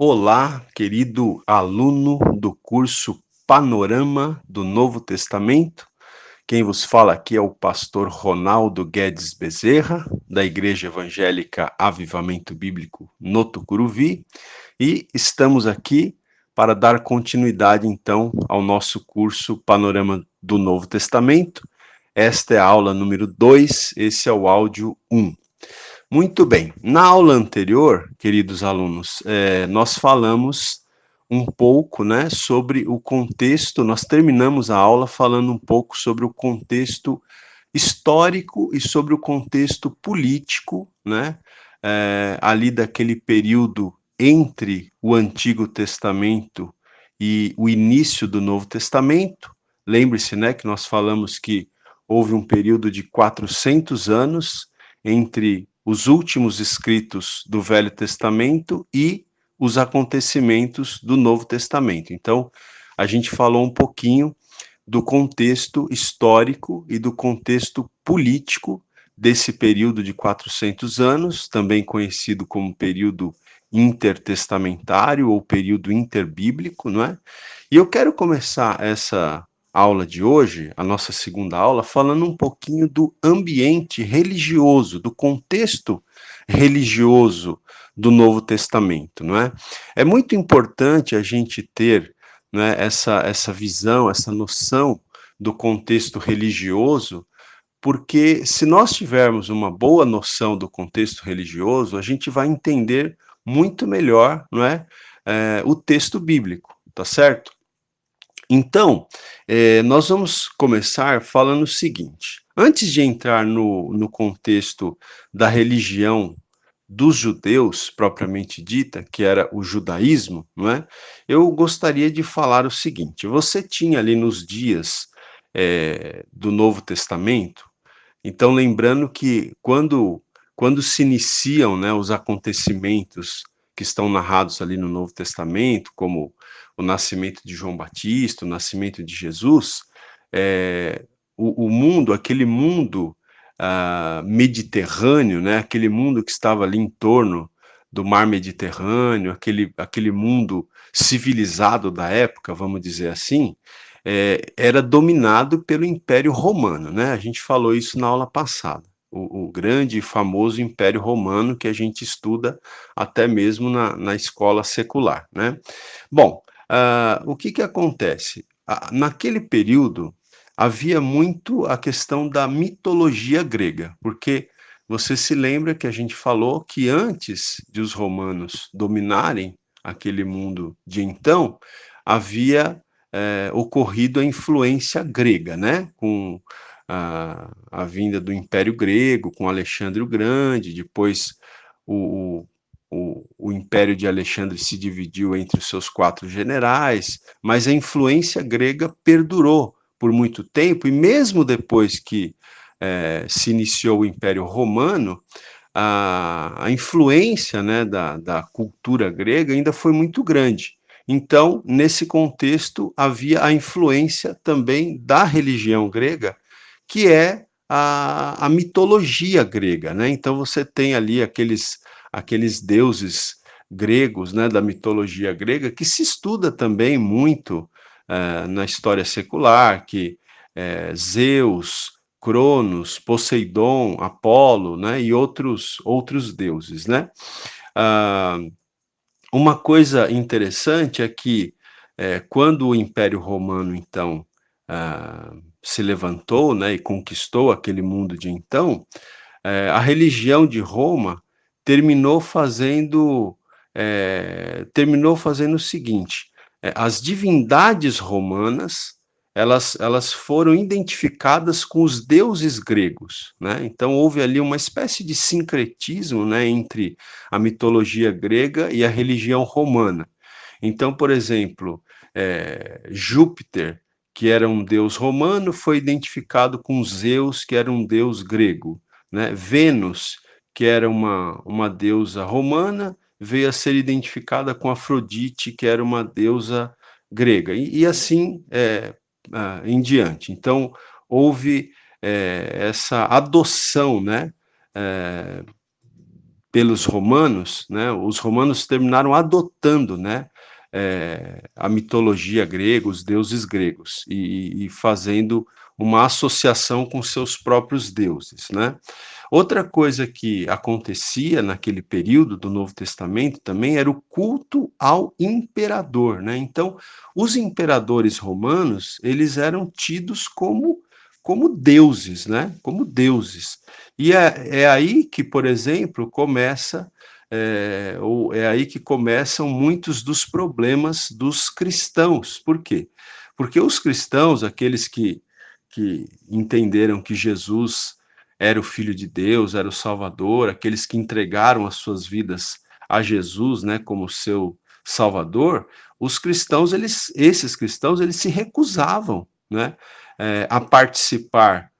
Olá, querido aluno do curso Panorama do Novo Testamento. Quem vos fala aqui é o pastor Ronaldo Guedes Bezerra, da Igreja Evangélica Avivamento Bíblico no Tucuruvi, e estamos aqui para dar continuidade, então, ao nosso curso Panorama do Novo Testamento. Esta é a aula número 2, esse é o áudio 1. Muito bem. Na aula anterior, queridos alunos, nós falamos um pouco, né, sobre o contexto. Nós terminamos a aula falando um pouco sobre o contexto histórico e sobre o contexto político, né, ali daquele período entre o Antigo Testamento e o início do Novo Testamento. Lembre-se, né, que nós falamos que houve um período de 400 anos entre os últimos escritos do Velho Testamento e os acontecimentos do Novo Testamento. Então, a gente falou um pouquinho do contexto histórico e do contexto político desse período de 400 anos, também conhecido como período intertestamentário ou período interbíblico, não é? E eu quero começar essa aula de hoje, a nossa segunda aula, falando um pouquinho do ambiente religioso, do contexto religioso do Novo Testamento, não é? É muito importante a gente ter, né, essa visão, essa noção do contexto religioso, porque se nós tivermos uma boa noção do contexto religioso, a gente vai entender muito melhor, não é, o texto bíblico, tá certo? Então, nós vamos começar falando o seguinte: antes de entrar no contexto da religião dos judeus, propriamente dita, que era o judaísmo, não é? Eu gostaria de falar o seguinte: você tinha ali nos dias do Novo Testamento, então lembrando que quando se iniciam, né, os acontecimentos que estão narrados ali no Novo Testamento, como o nascimento de João Batista, o nascimento de Jesus, eh, o mundo, aquele mundo mediterrâneo, né, aquele mundo que estava ali em torno do mar Mediterrâneo, aquele mundo civilizado da época, vamos dizer assim, era dominado pelo Império Romano, né? A gente falou isso na aula passada. O grande e famoso Império Romano que a gente estuda até mesmo na escola secular, né? Bom, o que que acontece? Naquele período havia muito a questão da mitologia grega, porque você se lembra que a gente falou que antes de os romanos dominarem aquele mundo de então, havia ocorrido a influência grega, né? Com a vinda do Império Grego, com Alexandre o Grande, depois o, o Império de Alexandre se dividiu entre os seus 4 generais, mas a influência grega perdurou por muito tempo, e mesmo depois que se iniciou o Império Romano, a influência, né, da cultura grega ainda foi muito grande. Então, nesse contexto, havia a influência também da religião grega, que é a mitologia grega, né? Então, você tem ali aqueles deuses gregos, né, da mitologia grega, que se estuda também muito na história secular, que Zeus, Cronos, Poseidon, Apolo, né, e outros deuses, né? Ah, uma coisa interessante é que quando o Império Romano então se levantou, né, e conquistou aquele mundo de então, a religião de Roma terminou fazendo terminou fazendo o seguinte: as divindades romanas elas foram identificadas com os deuses gregos, né? Então houve ali uma espécie de sincretismo, né, entre a mitologia grega e a religião romana. Então, por exemplo, Júpiter, que era um deus romano, foi identificado com Zeus, que era um deus grego, né? Vênus, que era uma deusa romana, veio a ser identificada com Afrodite, que era uma deusa grega, e assim em diante. Então, houve essa adoção, né? eh, pelos romanos, né, os romanos terminaram adotando, né, a mitologia grega, os deuses gregos, e fazendo uma associação com seus próprios deuses, né. Outra coisa que acontecia naquele período do Novo Testamento também era o culto ao imperador, né. Então, os imperadores romanos, eles eram tidos como deuses, né, como deuses. E é aí que, por exemplo, ou é aí que começam muitos dos problemas dos cristãos. Por quê? Porque os cristãos, aqueles que entenderam que Jesus era o Filho de Deus, era o Salvador, aqueles que entregaram as suas vidas a Jesus, né, como seu Salvador, os cristãos, esses cristãos, eles se recusavam, né, a participar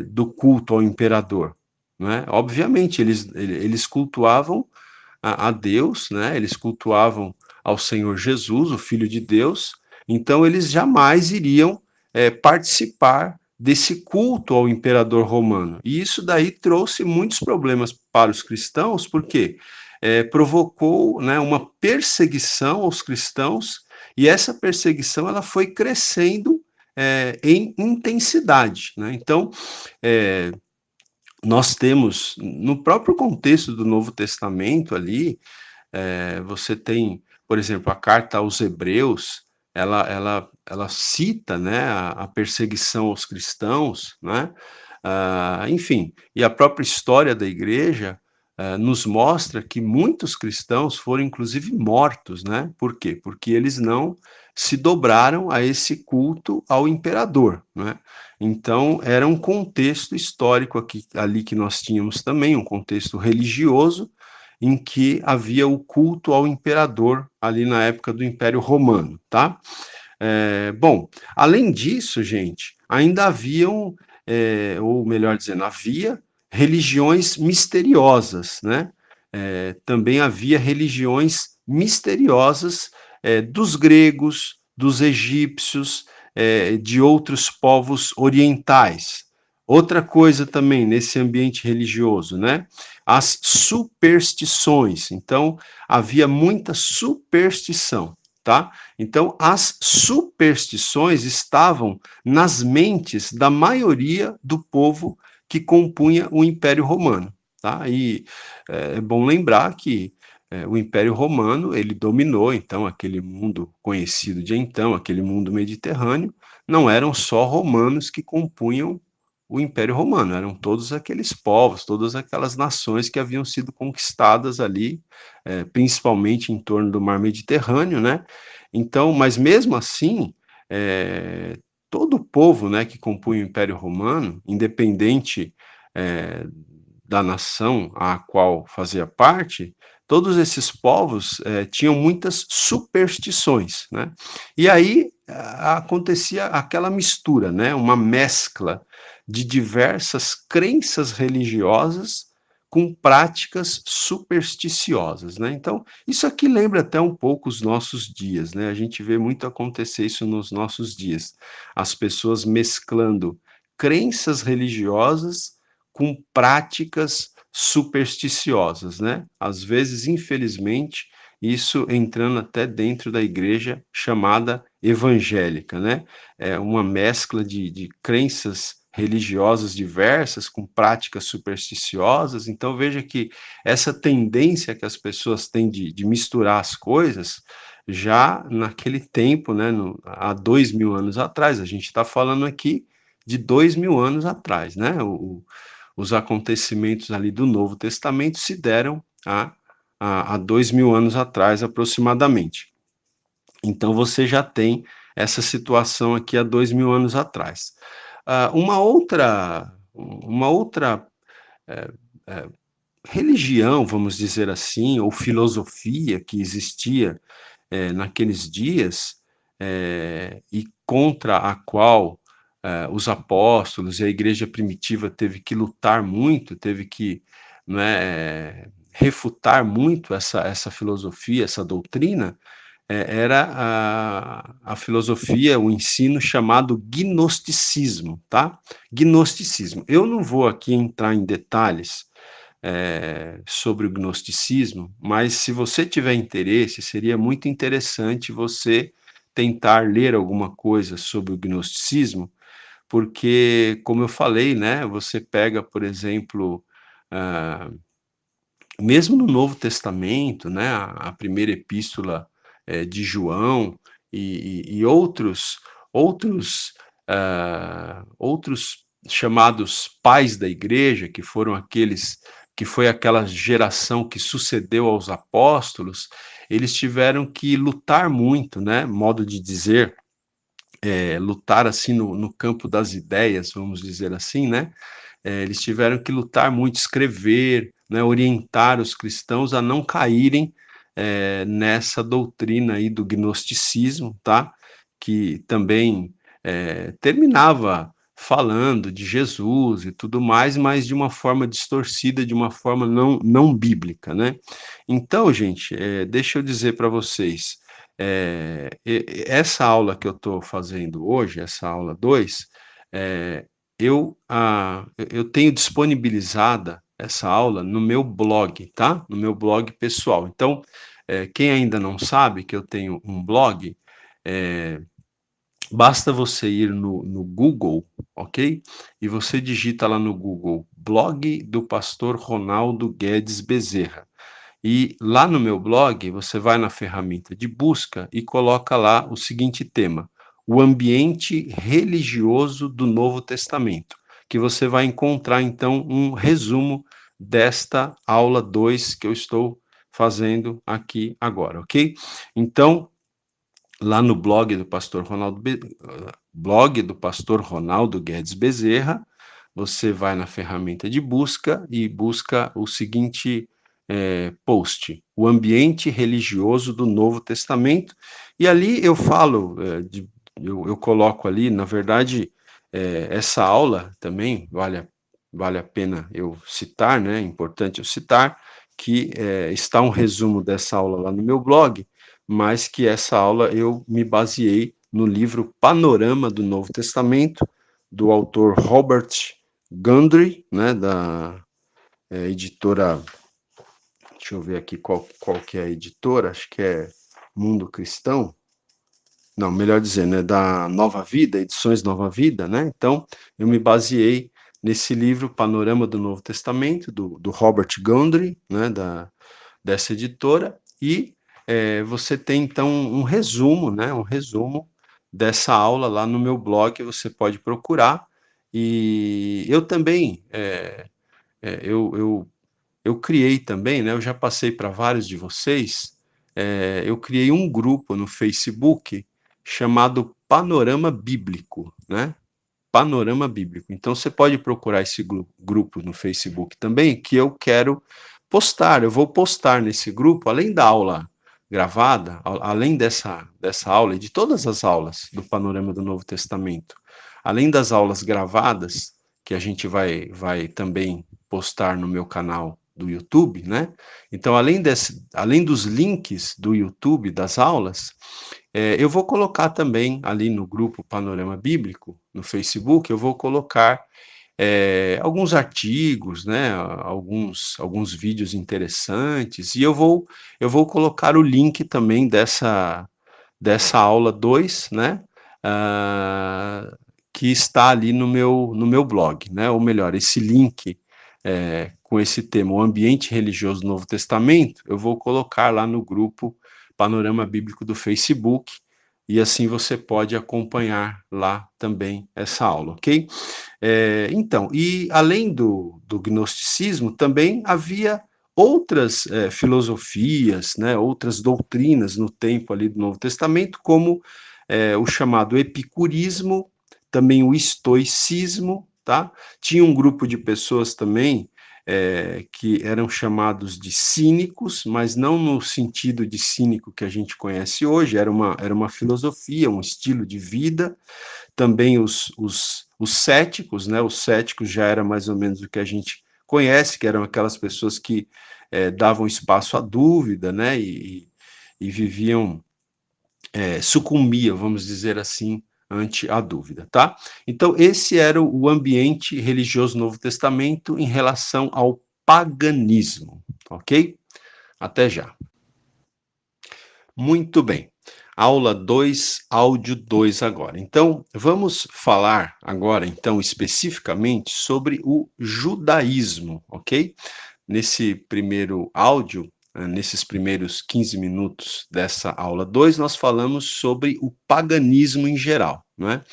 do culto ao imperador, né? Obviamente, eles cultuavam a Deus, né? Eles cultuavam ao Senhor Jesus, o Filho de Deus, então eles jamais iriam participar desse culto ao imperador romano. E isso daí trouxe muitos problemas para os cristãos, porque provocou, né, uma perseguição aos cristãos, e essa perseguição ela foi crescendo em intensidade, né? Então, é, nós temos, no próprio contexto do Novo Testamento ali, você tem, por exemplo, a carta aos Hebreus, ela cita, né, a perseguição aos cristãos, né, enfim, e a própria história da igreja nos mostra que muitos cristãos foram inclusive mortos, né? Por quê? Porque eles não se dobraram a esse culto ao imperador, né? Então era um contexto histórico aqui, ali que nós tínhamos também, um contexto religioso, em que havia o culto ao imperador ali na época do Império Romano, tá? Bom, além disso, gente, ainda haviam, ou melhor dizendo, havia religiões misteriosas, né? Também havia religiões misteriosas dos gregos, dos egípcios, de outros povos orientais. Outra coisa também nesse ambiente religioso, né? As superstições. Então, havia muita superstição, tá? Então, as superstições estavam nas mentes da maioria do povo que compunha o Império Romano, tá? E é bom lembrar que o Império Romano, ele dominou, então, aquele mundo conhecido de então, aquele mundo mediterrâneo, não eram só romanos que compunham o Império Romano, eram todos aqueles povos, todas aquelas nações que haviam sido conquistadas ali, principalmente em torno do Mar Mediterrâneo, né? Então, mas mesmo assim, é, todo o povo, né, que compunha o Império Romano, independente é, da nação a qual fazia parte, todos esses povos tinham muitas superstições, né? E aí acontecia aquela mistura, né? Uma mescla de diversas crenças religiosas com práticas supersticiosas, né? Então, isso aqui lembra até um pouco os nossos dias, né? A gente vê muito acontecer isso nos nossos dias. As pessoas mesclando crenças religiosas com práticas supersticiosas, né? Às vezes, infelizmente, isso entrando até dentro da igreja chamada evangélica, né? É uma mescla de crenças religiosas diversas com práticas supersticiosas. Então, veja que essa tendência que as pessoas têm de misturar as coisas, já naquele tempo, né, há 2.000 anos atrás, a gente está falando aqui de 2.000 anos atrás, né? Os acontecimentos ali do Novo Testamento se deram há 2.000 anos atrás, aproximadamente. Então, você já tem essa situação aqui há 2.000 anos atrás. Uma outra eh, eh, religião, vamos dizer assim, ou filosofia que existia naqueles dias, e contra a qual os apóstolos e a igreja primitiva teve que lutar muito, teve que, né, refutar muito essa filosofia, essa doutrina, era a filosofia, o ensino chamado gnosticismo, tá? Gnosticismo. Eu não vou aqui entrar em detalhes sobre o gnosticismo, mas se você tiver interesse, seria muito interessante você tentar ler alguma coisa sobre o gnosticismo, porque, como eu falei, né, você pega, por exemplo, ah, mesmo no Novo Testamento, né, a primeira epístola de João e outros chamados pais da igreja, que foram aqueles que foi aquela geração que sucedeu aos apóstolos, eles tiveram que lutar muito, né, modo de dizer, lutar assim no campo das ideias, vamos dizer assim, né, eles tiveram que lutar muito, escrever, né, orientar os cristãos a não caírem nessa doutrina aí do gnosticismo, tá? Que também terminava falando de Jesus e tudo mais, mas de uma forma distorcida, de uma forma não bíblica, né? Então, gente, deixa eu dizer para vocês, essa aula que eu estou fazendo hoje, essa aula 2, é, eu tenho disponibilizada essa aula no meu blog, tá? No meu blog pessoal. Então, quem ainda não sabe que eu tenho um blog, é, basta você ir no Google, ok? E você digita lá no Google, blog do pastor Ronaldo Guedes Bezerra. E lá no meu blog, você vai na ferramenta de busca e coloca lá o seguinte tema: o ambiente religioso do Novo Testamento, que você vai encontrar então um resumo desta aula 2 que eu estou fazendo aqui agora, ok? Então, lá no blog do pastor Ronaldo Guedes Bezerra, você vai na ferramenta de busca e busca o seguinte post: o ambiente religioso do Novo Testamento, e ali eu falo, eu coloco ali, na verdade, essa aula também vale a pena eu citar, né? É importante eu citar que está um resumo dessa aula lá no meu blog, mas que essa aula eu me baseei no livro Panorama do Novo Testamento, do autor Robert Gundry, né, da editora, deixa eu ver aqui qual que é a editora, acho que é Mundo Cristão, não, melhor dizendo, é da Nova Vida, Edições Nova Vida, né? Então, eu me baseei nesse livro Panorama do Novo Testamento, do Robert Gundry, né, dessa editora, e você tem então um resumo, né, um resumo dessa aula lá no meu blog, você pode procurar, e eu também, eu criei também, né, eu já passei para vários de vocês, eu criei um grupo no Facebook chamado Panorama Bíblico, né, Panorama Bíblico. Então você pode procurar esse grupo no Facebook também, que eu quero postar. Eu vou postar nesse grupo, além da aula gravada, além dessa aula e de todas as aulas do Panorama do Novo Testamento, além das aulas gravadas, que a gente vai também postar no meu canal do YouTube, né? Então, além dos links do YouTube das aulas, eu vou colocar também ali no grupo Panorama Bíblico, no Facebook, eu vou colocar alguns artigos, né, alguns vídeos interessantes, e eu vou colocar o link também dessa aula 2, né, ah, que está ali no meu blog, né, ou melhor, esse link com esse tema, o ambiente religioso do Novo Testamento, eu vou colocar lá no grupo Panorama Bíblico do Facebook, e assim você pode acompanhar lá também essa aula, ok? Então, e além do gnosticismo, também havia outras filosofias, né, outras doutrinas no tempo ali do Novo Testamento, como o chamado epicurismo, também o estoicismo, tá? Tinha um grupo de pessoas também que eram chamados de cínicos, mas não no sentido de cínico que a gente conhece hoje, era uma filosofia, um estilo de vida. Também os céticos, né? Os céticos já era mais ou menos o que a gente conhece, que eram aquelas pessoas que davam espaço à dúvida, né? E viviam, sucumbiam, vamos dizer assim, ante a dúvida, tá? Então, esse era o ambiente religioso do Novo Testamento em relação ao paganismo, ok? Até já. Muito bem. Aula 2, áudio 2 agora. Então, vamos falar agora, então, especificamente sobre o judaísmo, ok? Nesse primeiro áudio, nesses primeiros 15 minutos dessa aula 2, nós falamos sobre o paganismo em geral, não é?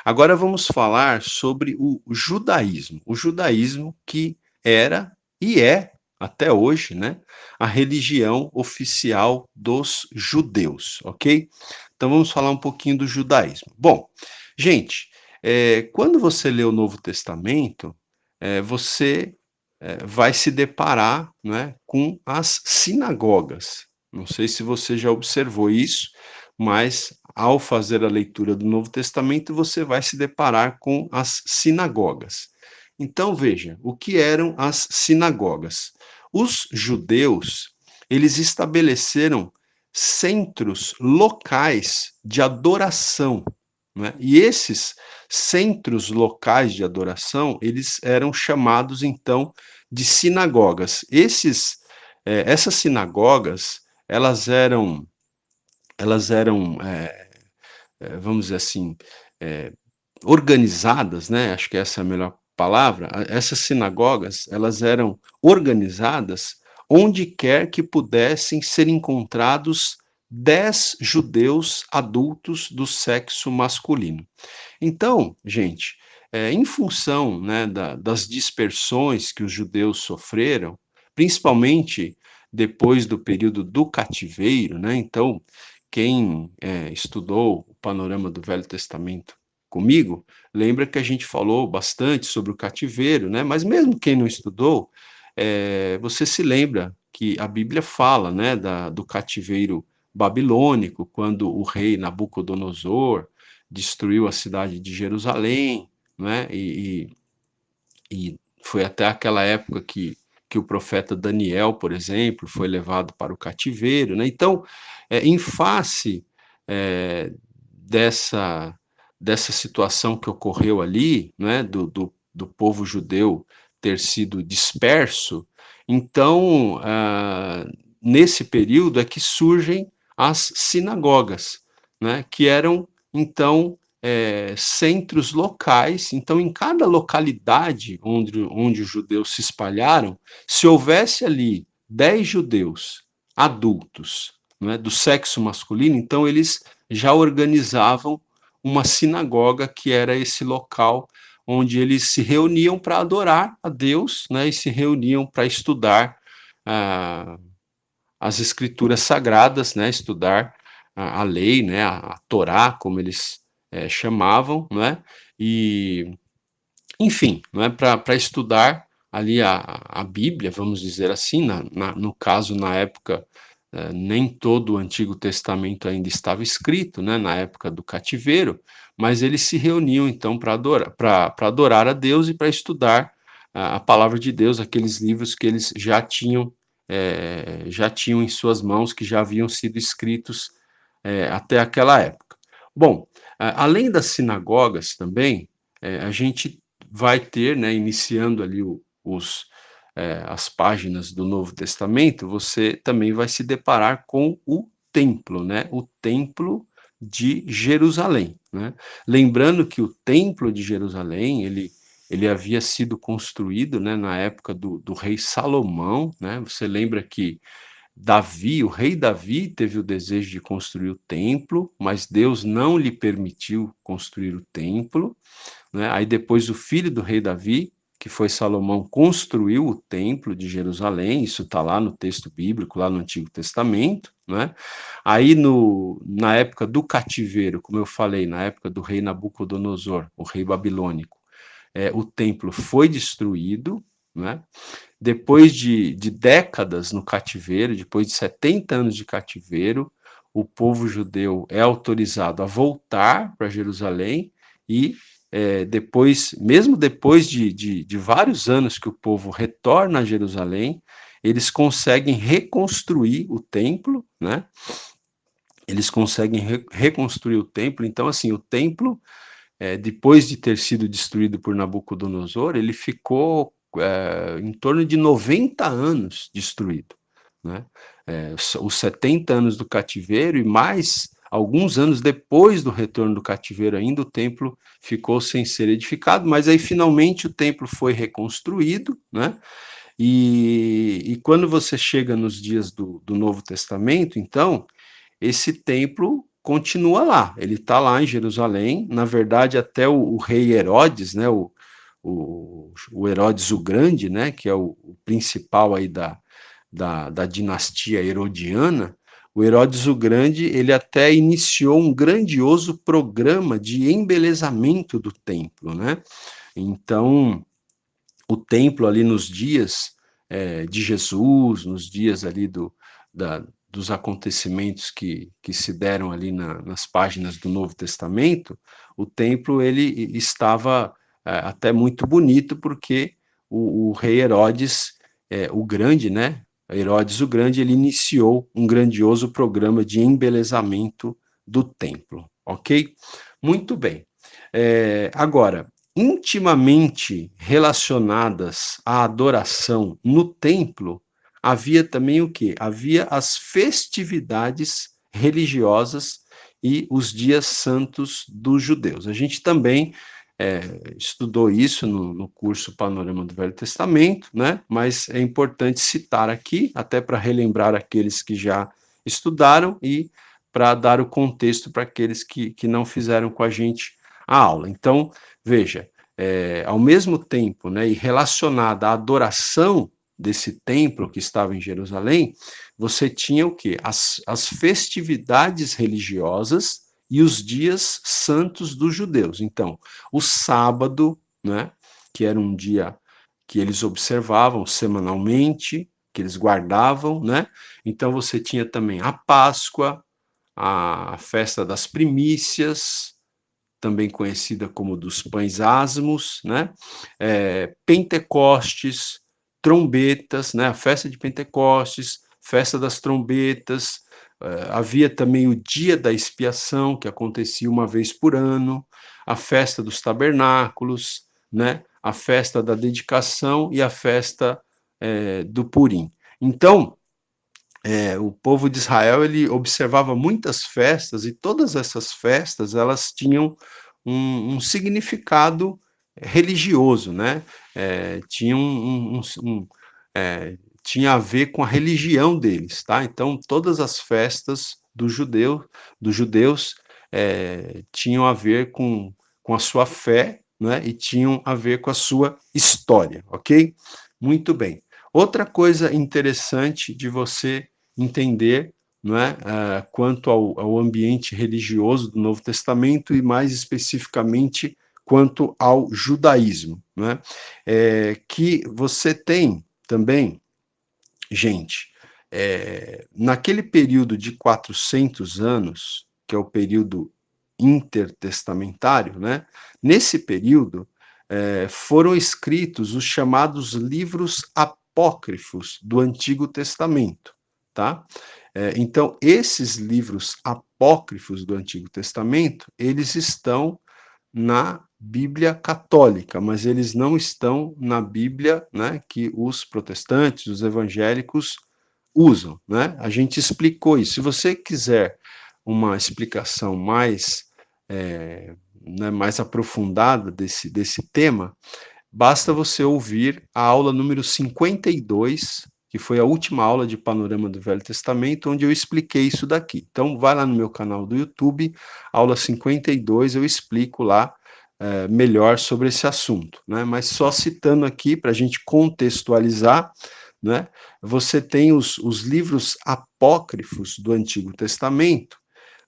Agora vamos falar sobre o judaísmo que era e é até hoje, né, a religião oficial dos judeus, ok? Então vamos falar um pouquinho do judaísmo. Bom, gente, quando você lê o Novo Testamento, você vai se deparar, né, com as sinagogas. Não sei se você já observou isso, mas ao fazer a leitura do Novo Testamento, você vai se deparar com as sinagogas. Então, veja, o que eram as sinagogas? Os judeus, eles estabeleceram centros locais de adoração, né? E esses centros locais de adoração, eles eram chamados, então, de sinagogas. Essas sinagogas, elas eram, vamos dizer assim, é, organizadas, né? Acho que essa é a melhor palavra. Essas sinagogas, elas eram organizadas onde quer que pudessem ser encontrados 10 judeus adultos do sexo masculino. Então, gente, em função, né, das dispersões que os judeus sofreram, principalmente depois do período do cativeiro, né? Então, quem estudou o panorama do Velho Testamento comigo, lembra que a gente falou bastante sobre o cativeiro, né? Mas mesmo quem não estudou, você se lembra que a Bíblia fala, né, do cativeiro babilônico, quando o rei Nabucodonosor destruiu a cidade de Jerusalém, né? E foi até aquela época que o profeta Daniel, por exemplo, foi levado para o cativeiro, né? Então, em face dessa situação que ocorreu ali, né? Do povo judeu ter sido disperso, então, nesse período é que surgem as sinagogas, né? Que eram então centros locais. Então, em cada localidade onde os judeus se espalharam, se houvesse ali 10 judeus adultos, né, do sexo masculino, então eles já organizavam uma sinagoga, que era esse local onde eles se reuniam para adorar a Deus, né, e se reuniam para estudar ah, as escrituras sagradas, né, estudar a lei, né, a Torá, como eles chamavam, né, e enfim, não é para estudar ali a Bíblia, vamos dizer assim, no caso, na época, nem todo o Antigo Testamento ainda estava escrito, né, na época do cativeiro, mas eles se reuniam então para adorar a Deus e para estudar a palavra de Deus, aqueles livros que eles já tinham em suas mãos, que já haviam sido escritos até aquela época. Bom, além das sinagogas também, a gente vai ter, né, iniciando ali as páginas do Novo Testamento, você também vai se deparar com o templo, né, o templo de Jerusalém, né? Lembrando que o templo de Jerusalém, ele havia sido construído, né, na época do rei Salomão, né? Você lembra que Davi, o rei Davi, teve o desejo de construir o templo, mas Deus não lhe permitiu construir o templo, né? Aí depois o filho do rei Davi, que foi Salomão, construiu o templo de Jerusalém. Isso está lá no texto bíblico, lá no Antigo Testamento, né? Aí na época do cativeiro, como eu falei, na época do rei Nabucodonosor, o rei babilônico, o templo foi destruído, né? Depois de décadas no cativeiro, depois de 70 anos de cativeiro, o povo judeu é autorizado a voltar para Jerusalém e mesmo depois de vários anos que o povo retorna a Jerusalém, eles conseguem reconstruir o templo, né? Eles conseguem reconstruir o templo. Então, assim, o templo, depois de ter sido destruído por Nabucodonosor, ele ficou em torno de 90 anos destruído, né? Os 70 anos do cativeiro e mais alguns anos depois do retorno do cativeiro ainda, o templo ficou sem ser edificado, mas aí finalmente o templo foi reconstruído, né? E quando você chega nos dias do Novo Testamento, então, esse templo continua lá, ele está lá em Jerusalém, na verdade até o rei Herodes, né, o Herodes o Grande, né, que é o principal aí da dinastia herodiana, o Herodes o Grande, ele até iniciou um grandioso programa de embelezamento do templo, né? Então, o templo ali nos dias de Jesus, nos dias ali dos acontecimentos que se deram ali nas páginas do Novo Testamento, o templo ele estava até muito bonito, porque o rei Herodes, o Grande, né? Herodes o Grande, ele iniciou um grandioso programa de embelezamento do templo, ok? Muito bem. Agora, intimamente relacionadas à adoração no templo, havia também o quê? Havia as festividades religiosas e os dias santos dos judeus. A gente também estudou isso no curso Panorama do Velho Testamento, né? Mas é importante citar aqui, até para relembrar aqueles que já estudaram e para dar o contexto para aqueles que não fizeram com a gente a aula. Então, veja, ao mesmo tempo, né, e relacionada à adoração desse templo que estava em Jerusalém, você tinha o quê? As festividades religiosas e os dias santos dos judeus. Então, o sábado, né, que era um dia que eles observavam semanalmente, que eles guardavam, né? Então você tinha também a Páscoa, a festa das primícias, também conhecida como dos pães asmos, né? Pentecostes, trombetas, né? A festa de Pentecostes, festa das trombetas, havia também o dia da expiação, que acontecia uma vez por ano, a festa dos tabernáculos, né? A festa da dedicação e a festa do Purim. Então, o povo de Israel ele observava muitas festas, e todas essas festas elas tinham um significado religioso, né? Tinha tinha a ver com a religião deles, tá? Então todas as festas dos judeus tinham a ver com a sua fé, né? E tinham a ver com a sua história, ok? Muito bem. Outra coisa interessante de você entender, não é, quanto ao ambiente religioso do Novo Testamento, e mais especificamente quanto ao judaísmo, não é? Que você tem também, gente, naquele período de 400 anos, que é o período intertestamentário, né? Nesse período foram escritos os chamados livros apócrifos do Antigo Testamento, tá? Então, esses livros apócrifos do Antigo Testamento, eles estão na Bíblia católica, mas eles não estão na Bíblia, né, que os protestantes, os evangélicos usam, né? A gente explicou isso. Se você quiser uma explicação mais, né, mais aprofundada desse tema, basta você ouvir a aula número 52, que foi a última aula de Panorama do Velho Testamento, onde eu expliquei isso daqui. Então, vai lá no meu canal do YouTube, aula 52, eu explico lá melhor sobre esse assunto, né? Mas só citando aqui, para a gente contextualizar, né? Você tem os livros apócrifos do Antigo Testamento,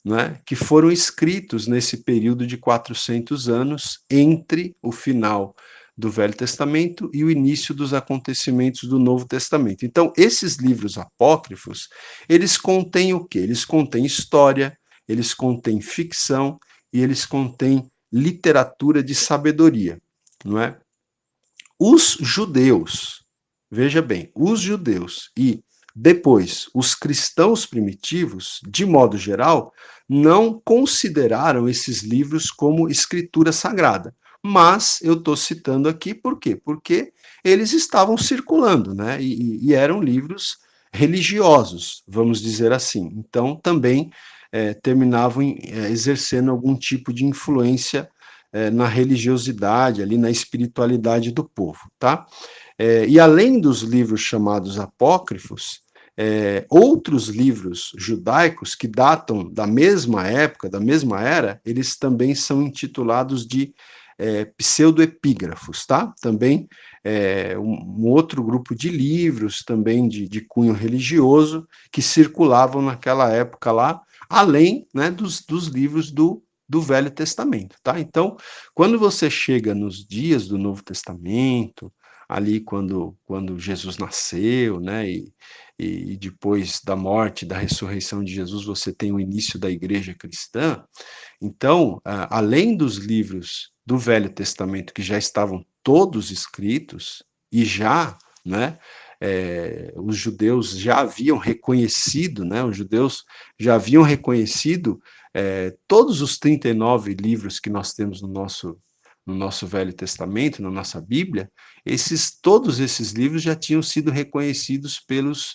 né, que foram escritos nesse período de 400 anos entre o final do Velho Testamento e o início dos acontecimentos do Novo Testamento. Então, esses livros apócrifos, eles contêm o quê? Eles contêm história, eles contêm ficção e eles contêm literatura de sabedoria, não é? Os judeus, veja bem, os judeus e depois os cristãos primitivos, de modo geral, não consideraram esses livros como escritura sagrada, mas eu estou citando aqui por quê? Porque eles estavam circulando, né? E eram livros religiosos, vamos dizer assim. Então, também terminavam exercendo algum tipo de influência na religiosidade, ali na espiritualidade do povo, tá? E além dos livros chamados apócrifos, outros livros judaicos que datam da mesma época, da mesma era, eles também são intitulados de pseudoepígrafos, tá? Também um outro grupo de livros, também de cunho religioso, que circulavam naquela época lá, além, né, dos livros do Velho Testamento, tá? Então, quando você chega nos dias do Novo Testamento, ali quando Jesus nasceu, né, e depois da morte, da ressurreição de Jesus, você tem o início da igreja cristã. Então, além dos livros do Velho Testamento que já estavam todos escritos e já, né, os judeus já haviam reconhecido, né, os judeus já haviam reconhecido todos os 39 livros que nós temos no nosso Velho Testamento, na nossa Bíblia, todos esses livros já tinham sido reconhecidos pelos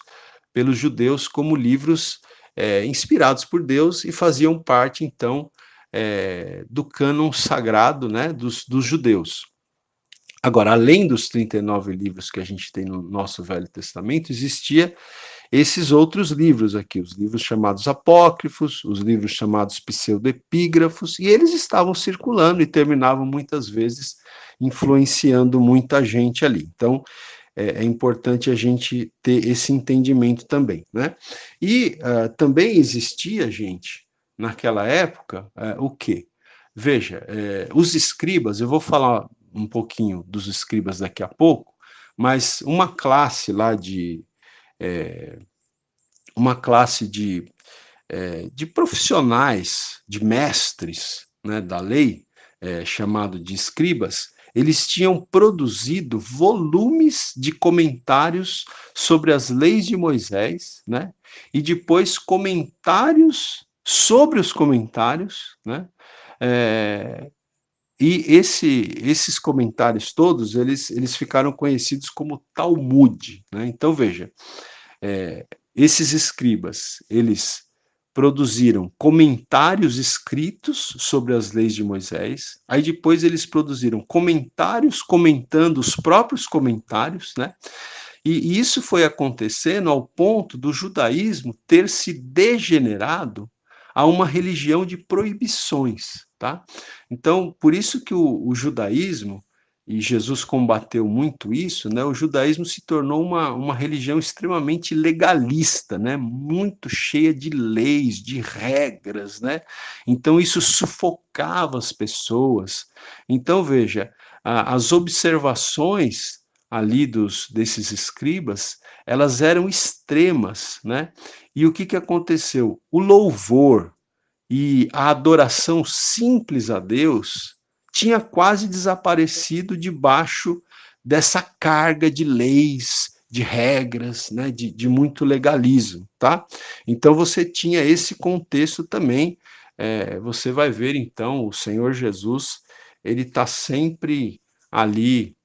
judeus como livros inspirados por Deus e faziam parte, então, do cânon sagrado, né, dos judeus. Agora, além dos 39 livros que a gente tem no nosso Velho Testamento, existia esses outros livros aqui, os livros chamados apócrifos, os livros chamados pseudoepígrafos, e eles estavam circulando e terminavam muitas vezes influenciando muita gente ali. Então, é importante a gente ter esse entendimento também, né? E também existia, gente, naquela época, o quê? Veja, os escribas, eu vou falar um pouquinho dos escribas daqui a pouco, mas uma classe de profissionais, de mestres, né, da lei, chamado de escribas, eles tinham produzido volumes de comentários sobre as leis de Moisés, né, e depois comentários sobre os comentários, né, é, e esses comentários todos, eles ficaram conhecidos como Talmud, né? Então, veja, esses escribas, eles produziram comentários escritos sobre as leis de Moisés, aí depois eles produziram comentários comentando os próprios comentários, né? E isso foi acontecendo ao ponto do judaísmo ter se degenerado a uma religião de proibições, tá? Então, por isso que o judaísmo, e Jesus combateu muito isso, né? O judaísmo se tornou uma religião extremamente legalista, né? Muito cheia de leis, de regras, né? Então, isso sufocava as pessoas. Então, veja, as observações ali desses escribas, elas eram extremas, né? E o que que aconteceu? O louvor e a adoração simples a Deus tinha quase desaparecido debaixo dessa carga de leis, de regras, né, de muito legalismo, tá? Então você tinha esse contexto também. Você vai ver então o Senhor Jesus, ele está sempre ali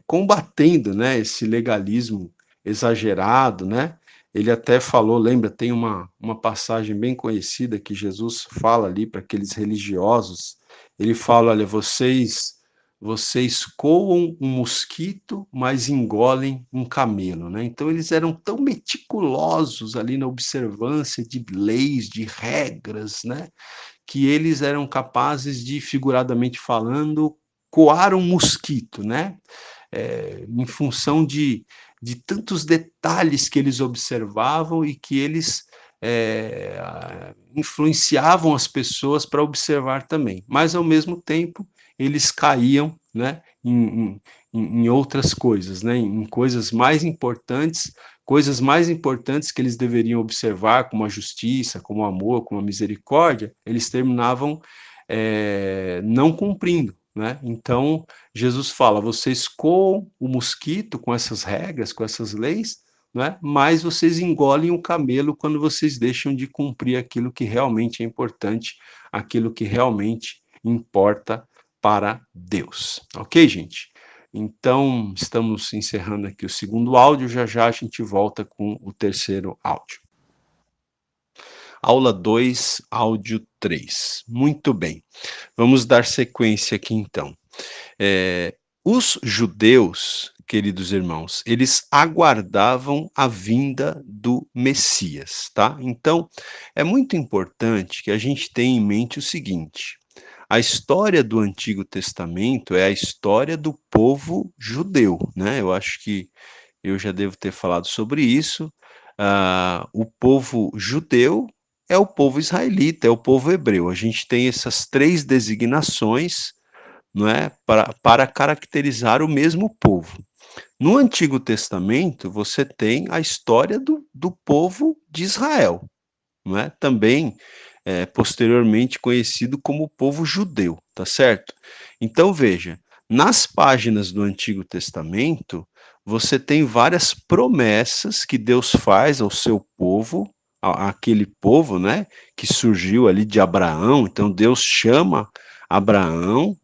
combatendo, né, esse legalismo exagerado, né? Ele até falou, lembra, tem uma passagem bem conhecida que Jesus fala ali para aqueles religiosos. Ele fala: olha, vocês coam um mosquito, mas engolem um camelo, né? Então eles eram tão meticulosos ali na observância de leis, de regras, né? Que eles eram capazes de, figuradamente falando, coar um mosquito, né? Em função de tantos detalhes que eles observavam e que eles influenciavam as pessoas para observar também. Mas, ao mesmo tempo, eles caíam, né, em outras coisas, né, em coisas mais importantes que eles deveriam observar, como a justiça, como o amor, como a misericórdia, eles terminavam não cumprindo, né? Então, Jesus fala: vocês coam o mosquito com essas regras, com essas leis, né? Mas vocês engolem o camelo quando vocês deixam de cumprir aquilo que realmente é importante, aquilo que realmente importa para Deus. Ok, gente? Então, estamos encerrando aqui o segundo áudio, já já a gente volta com o terceiro áudio. Aula 2, áudio 3. Muito bem, vamos dar sequência aqui então. Os judeus, queridos irmãos, eles aguardavam a vinda do Messias, tá? Então, é muito importante que a gente tenha em mente o seguinte: a história do Antigo Testamento é a história do povo judeu, né? Eu acho que eu já devo ter falado sobre isso. O povo judeu é o povo israelita, é o povo hebreu. A gente tem essas três designações, não é, para caracterizar o mesmo povo. No Antigo Testamento, você tem a história do povo de Israel, não é? Também posteriormente conhecido como povo judeu, tá certo? Então veja, nas páginas do Antigo Testamento, você tem várias promessas que Deus faz ao seu povo, aquele povo, né, que surgiu ali de Abraão. Então Deus chama Abraão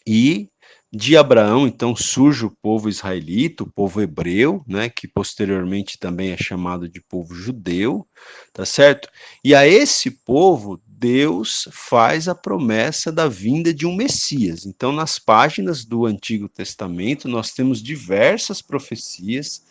e de Abraão, então, surge o povo israelita, o povo hebreu, né, que posteriormente também é chamado de povo judeu, tá certo? E a esse povo, Deus faz a promessa da vinda de um Messias. Então, nas páginas do Antigo Testamento, nós temos diversas profecias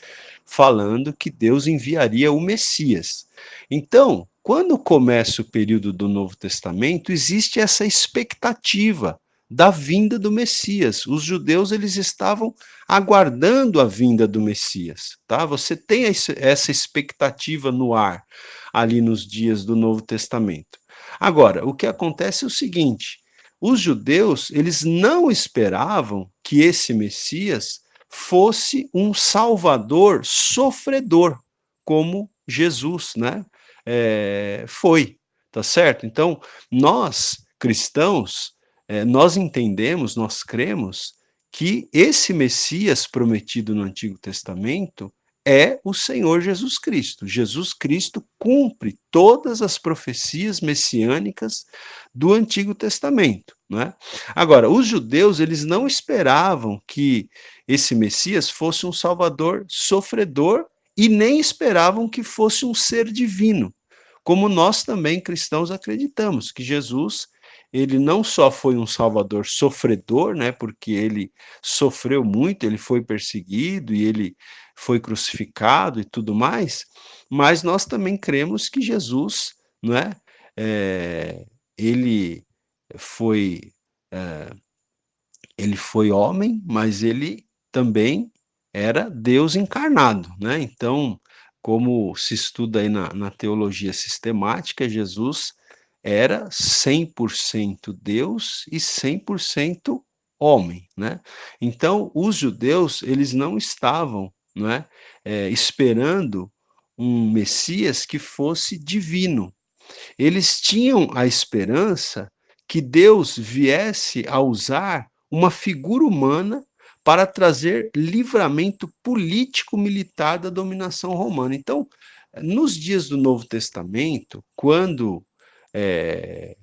falando que Deus enviaria o Messias. Então, quando começa o período do Novo Testamento, existe essa expectativa da vinda do Messias. Os judeus eles estavam aguardando a vinda do Messias, tá? Você tem essa expectativa no ar ali nos dias do Novo Testamento. Agora, o que acontece é o seguinte: os judeus eles não esperavam que esse Messias fosse um salvador sofredor, como Jesus, né? Foi, tá certo? Então, nós cristãos nós entendemos, nós cremos que esse Messias prometido no Antigo Testamento é o Senhor Jesus Cristo. Jesus Cristo cumpre todas as profecias messiânicas do Antigo Testamento, né? Agora, os judeus, eles não esperavam que esse Messias fosse um salvador sofredor e nem esperavam que fosse um ser divino, como nós também cristãos acreditamos que Jesus ele não só foi um salvador sofredor, né, porque ele sofreu muito, ele foi perseguido e ele foi crucificado e tudo mais, mas nós também cremos que Jesus, não é, ele foi eh, ele foi homem, mas ele também era Deus encarnado, né? Então, como se estuda aí na teologia sistemática, Jesus era 100% Deus e 100% homem, né? Então, os judeus, eles não estavam, né, esperando um Messias que fosse divino. Eles tinham a esperança que Deus viesse a usar uma figura humana para trazer livramento político-militar da dominação romana. Então, nos dias do Novo Testamento, quando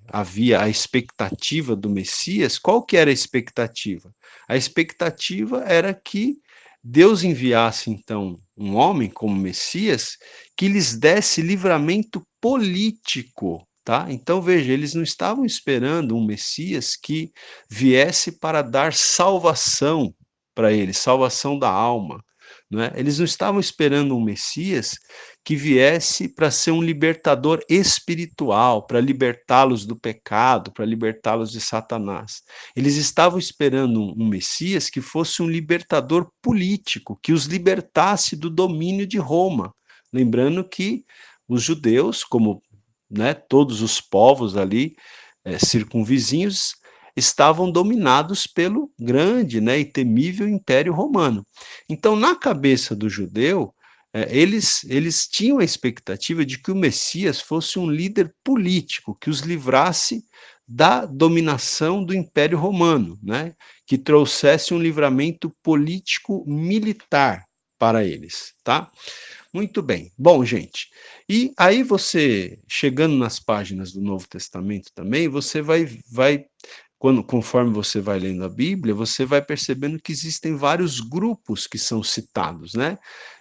havia a expectativa do Messias, qual que era a expectativa? A expectativa era que Deus enviasse, então, um homem como Messias que lhes desse livramento político, tá? Então, veja, eles não estavam esperando um Messias que viesse para dar salvação para eles, salvação da alma, né? Eles não estavam esperando um Messias que viesse para ser um libertador espiritual, para libertá-los do pecado, para libertá-los de Satanás. Eles estavam esperando um Messias que fosse um libertador político, que os libertasse do domínio de Roma. Lembrando que os judeus, como, né, todos os povos ali circunvizinhos, estavam dominados pelo grande, né, e temível Império Romano. Então, na cabeça do judeu, eles tinham a expectativa de que o Messias fosse um líder político, que os livrasse da dominação do Império Romano, né, que trouxesse um livramento político-militar para eles, tá? Muito bem. Bom, gente, e aí você, chegando nas páginas do Novo Testamento também, você vai conforme você vai lendo a Bíblia, você vai percebendo que existem vários grupos que são citados, né?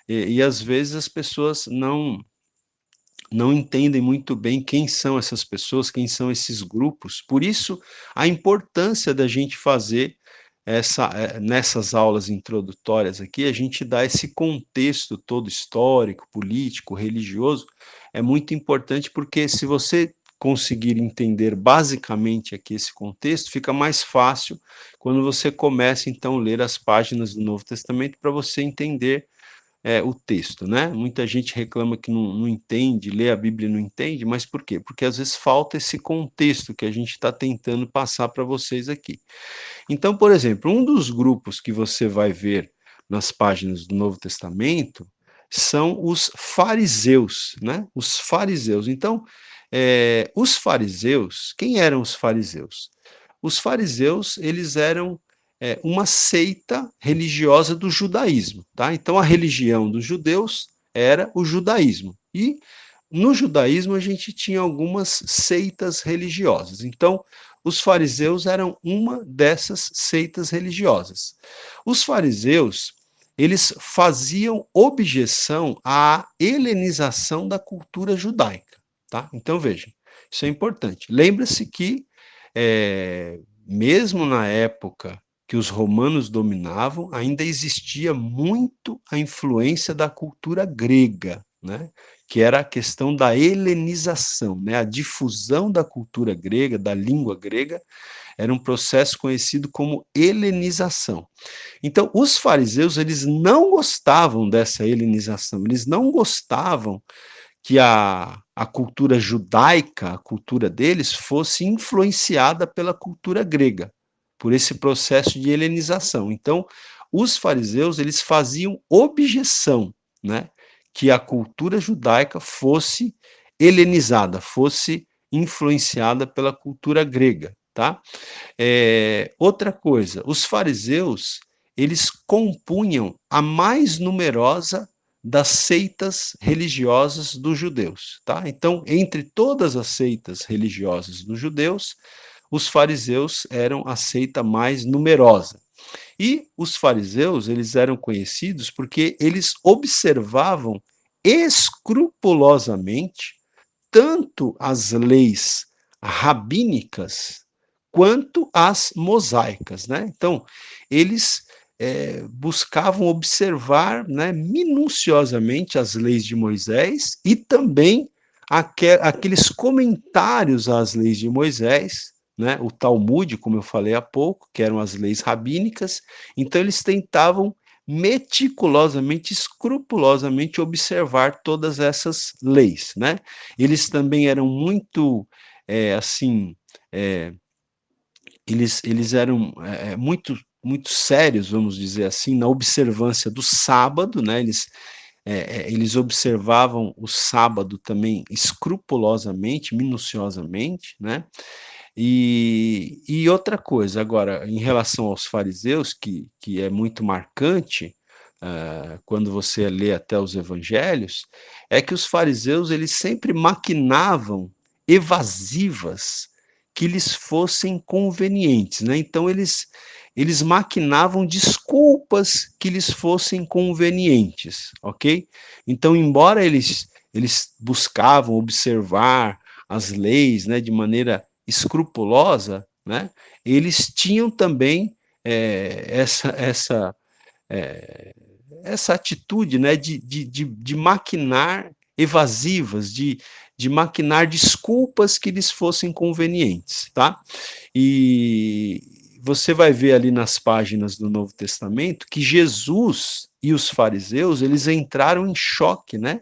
E às vezes as pessoas não entendem muito bem quem são essas pessoas, quem são esses grupos. Por isso, a importância da gente fazer nessas aulas introdutórias aqui, a gente dá esse contexto todo histórico, político, religioso, é muito importante porque se você conseguir entender basicamente aqui esse contexto, fica mais fácil quando você começa então a ler as páginas do Novo Testamento para você entender o texto, né? Muita gente reclama que não entende, lê a Bíblia e não entende, mas por quê? Porque às vezes falta esse contexto que a gente está tentando passar para vocês aqui. Então, por exemplo, um dos grupos que você vai ver nas páginas do Novo Testamento são os fariseus, né? Os fariseus. Então, os fariseus, quem eram os fariseus? Os fariseus, eles eram uma seita religiosa do judaísmo, tá? Então, a religião dos judeus era o judaísmo. E no judaísmo a gente tinha algumas seitas religiosas. Então, os fariseus eram uma dessas seitas religiosas. Os fariseus, eles faziam objeção à helenização da cultura judaica, tá? Então, veja, isso é importante. Lembre-se que mesmo na época que os romanos dominavam, ainda existia muito a influência da cultura grega, né? Que era a questão da helenização, né? A difusão da cultura grega, da língua grega, era um processo conhecido como helenização. Então, os fariseus, eles não gostavam dessa helenização, eles não gostavam que a cultura judaica, a cultura deles, fosse influenciada pela cultura grega, por esse processo de helenização. Então, os fariseus, eles faziam objeção, né, que a cultura judaica fosse helenizada, fosse influenciada pela cultura grega, tá? Outra coisa, os fariseus, eles compunham a mais numerosa das seitas religiosas dos judeus, tá? Então, entre todas as seitas religiosas dos judeus, os fariseus eram a seita mais numerosa. E os fariseus, eles eram conhecidos porque eles observavam escrupulosamente tanto as leis rabínicas quanto as mosaicas, né? Então, eles buscavam observar, né, minuciosamente as leis de Moisés e também aqueles comentários às leis de Moisés, né, o Talmud, como eu falei há pouco, que eram as leis rabínicas. Então, eles tentavam meticulosamente, escrupulosamente observar todas essas leis, né? Eles também eram muito, assim, é, eles eram muito sérios, vamos dizer assim, na observância do sábado, né? Eles observavam o sábado também escrupulosamente, minuciosamente, né? E outra coisa, agora, em relação aos fariseus, que é muito marcante, quando você lê até os evangelhos, é que os fariseus eles sempre maquinavam evasivas que lhes fossem convenientes, né? Então eles maquinavam desculpas que lhes fossem convenientes, ok? Então, embora eles buscavam observar as leis, né, de maneira escrupulosa, né, eles tinham também é, essa atitude, né, de maquinar evasivas, de maquinar desculpas que lhes fossem convenientes, tá? E você vai ver ali nas páginas do Novo Testamento que Jesus e os fariseus, eles entraram em choque, né?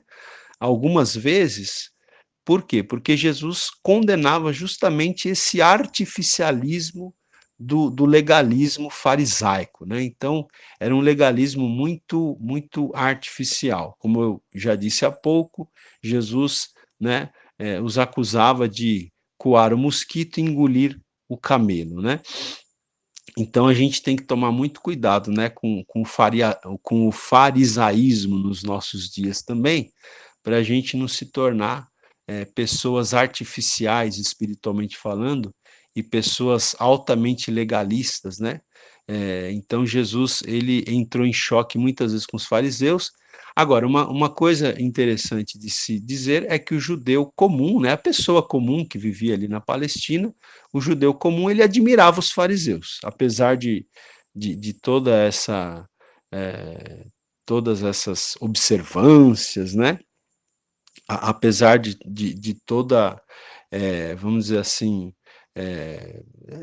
Algumas vezes. Por quê? Porque Jesus condenava justamente esse artificialismo do legalismo farisaico, né? Então, era um legalismo muito artificial. Como eu já disse há pouco, Jesus, né, os acusava de coar o mosquito e engolir o camelo, né? Então a gente tem que tomar muito cuidado, né, com o farisaísmo nos nossos dias também, para a gente não se tornar pessoas artificiais, espiritualmente falando, e pessoas altamente legalistas, né? Então Jesus ele entrou em choque muitas vezes com os fariseus. Agora, uma coisa interessante de se dizer é que o judeu comum, né, a pessoa comum que vivia ali na Palestina, o judeu comum ele admirava os fariseus, apesar de toda essa todas essas observâncias, né? Apesar de toda, vamos dizer assim,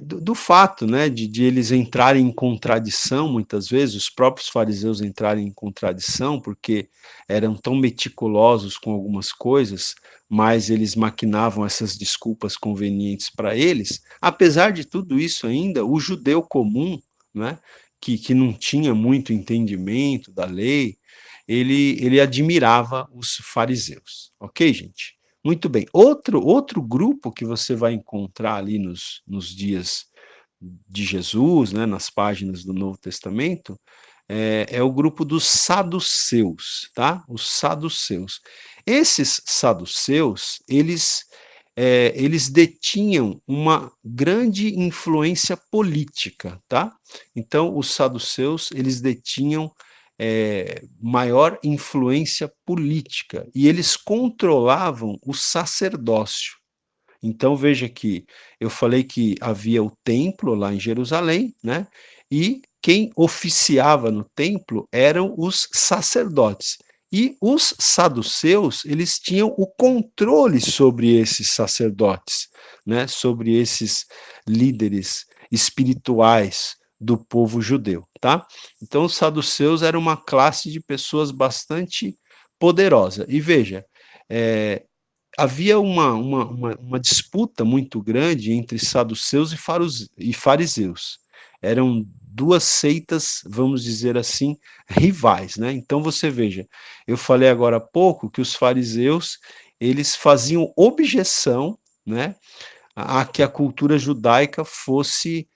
do fato, né, de eles entrarem em contradição, muitas vezes, os próprios fariseus entrarem em contradição, porque eram tão meticulosos com algumas coisas, mas eles maquinavam essas desculpas convenientes para eles. Apesar de tudo isso ainda, o judeu comum, né, que não tinha muito entendimento da lei, ele admirava os fariseus. Ok, gente? Muito bem. Outro grupo que você vai encontrar ali nos dias de Jesus, né, nas páginas do Novo Testamento, é o grupo dos saduceus, tá? Os saduceus. Esses saduceus, eles detinham uma grande influência política, tá? Então, os saduceus, eles detinham maior influência política e eles controlavam o sacerdócio. Então veja que eu falei que havia o templo lá em Jerusalém, né? E quem oficiava no templo eram os sacerdotes. E os saduceus, eles tinham o controle sobre esses sacerdotes, né? Sobre esses líderes espirituais do povo judeu, tá? Então os saduceus eram uma classe de pessoas bastante poderosa. E veja, é, havia uma disputa muito grande entre saduceus e fariseus. Eram duas seitas, vamos dizer assim, rivais, né? Então você veja, eu falei agora há pouco que os fariseus eles faziam objeção, né, a que a cultura judaica fosse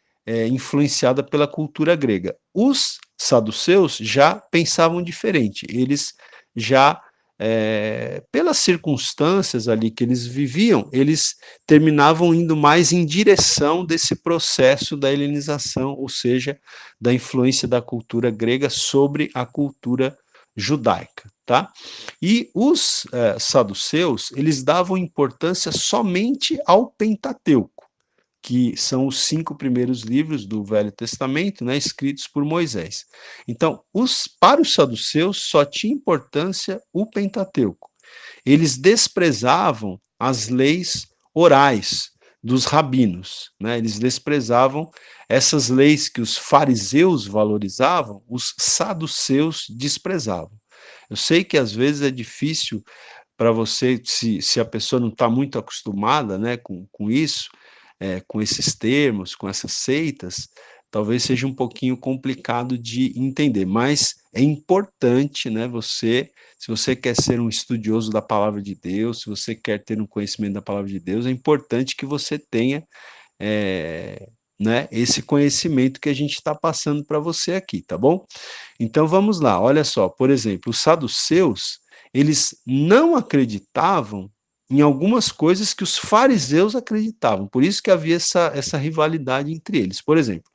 influenciada pela cultura grega. Os saduceus já pensavam diferente, eles já, pelas circunstâncias ali que eles viviam, eles terminavam indo mais em direção desse processo da helenização, ou seja, da influência da cultura grega sobre a cultura judaica, tá? E os saduceus, eles davam importância somente ao Pentateuco, que são os 5 primeiros livros do Velho Testamento, né, escritos por Moisés. Então, para os saduceus só tinha importância o Pentateuco. Eles desprezavam as leis orais dos rabinos, né? Eles desprezavam essas leis que os fariseus valorizavam, os saduceus desprezavam. Eu sei que às vezes é difícil para você, se a pessoa não está muito acostumada, né, com isso, com esses termos, com essas seitas, talvez seja um pouquinho complicado de entender, mas é importante, né, se você quer ser um estudioso da palavra de Deus, se você quer ter um conhecimento da palavra de Deus, é importante que você tenha, né, esse conhecimento que a gente está passando para você aqui, tá bom? Então vamos lá, olha só, por exemplo, os saduceus, eles não acreditavam em algumas coisas que os fariseus acreditavam, por isso que havia essa rivalidade entre eles. Por exemplo,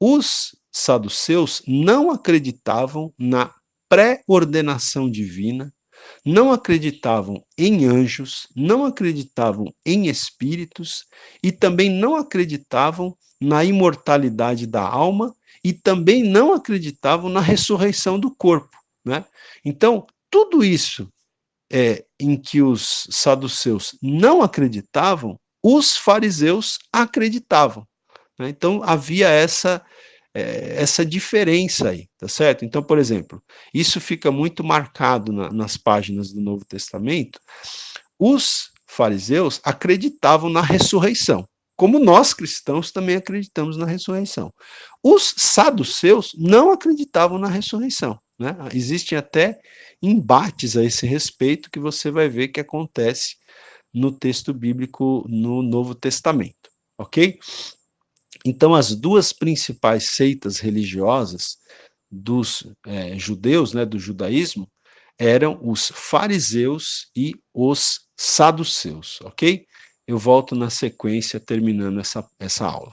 os saduceus não acreditavam na pré-ordenação divina, não acreditavam em anjos, não acreditavam em espíritos e também não acreditavam na imortalidade da alma e também não acreditavam na ressurreição do corpo, né? Então, tudo isso em que os saduceus não acreditavam, os fariseus acreditavam, né? Então havia essa diferença aí, tá certo? Então, por exemplo, isso fica muito marcado nas páginas do Novo Testamento. Os fariseus acreditavam na ressurreição, como nós cristãos também acreditamos na ressurreição. Os saduceus não acreditavam na ressurreição, né? Existem até embates a esse respeito que você vai ver que acontece no texto bíblico no Novo Testamento, ok? Então, as duas principais seitas religiosas dos judeus, né, do judaísmo, eram os fariseus e os saduceus, ok? eu volto na sequência terminando essa aula.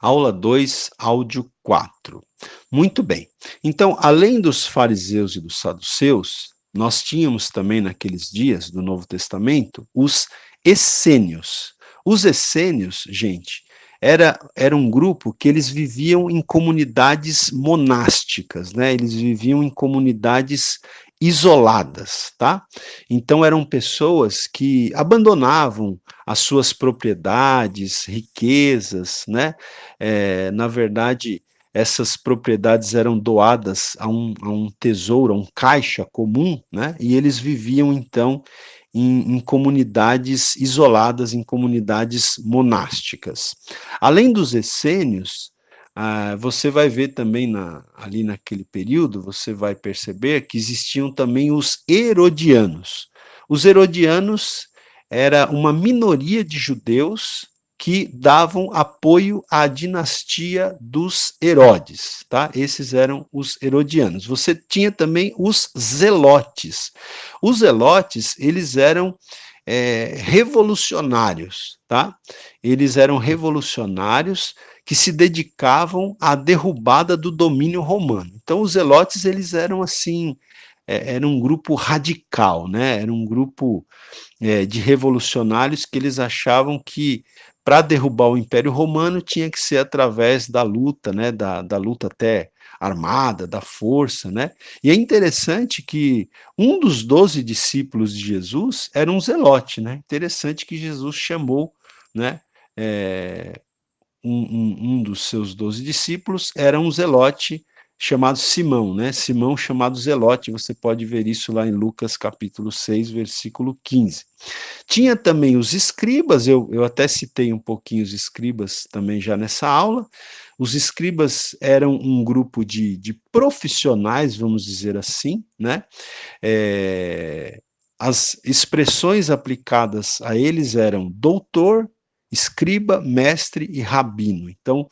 Aula 2, áudio 4. Muito bem. Então, além dos fariseus e dos saduceus, nós tínhamos também naqueles dias do Novo Testamento os essênios. Os essênios, gente, era um grupo que eles viviam em comunidades monásticas, né? Eles viviam em comunidades isoladas, tá? Então eram pessoas que abandonavam as suas propriedades, riquezas, né? Na verdade, essas propriedades eram doadas a um tesouro, a um caixa comum, né? E eles viviam então em comunidades isoladas, em comunidades monásticas. Além dos essênios, você vai ver também ali naquele período, você vai perceber que existiam também os herodianos. Os herodianos era uma minoria de judeus que davam apoio à dinastia dos Herodes, tá? Esses eram os herodianos. Você tinha também os zelotes. Os zelotes, eles eram revolucionários, tá? Eles eram revolucionários que se dedicavam à derrubada do domínio romano. Então, os zelotes, eles eram assim, era um grupo radical, né? Era um grupo de revolucionários que eles achavam que para derrubar o Império Romano tinha que ser através da luta, né, da luta até armada, da força, né? E é interessante que um dos 12 discípulos de Jesus era um zelote, né? Interessante que Jesus chamou, né, é, um dos seus 12 discípulos era um zelote chamado Simão, né? Simão chamado Zelote, você pode ver isso lá em Lucas capítulo 6, versículo 15. Tinha também os escribas, eu até citei um pouquinho os escribas também já nessa aula. Os escribas eram um grupo de profissionais, vamos dizer assim, né? As expressões aplicadas a eles eram doutor, escriba, mestre e rabino. Então,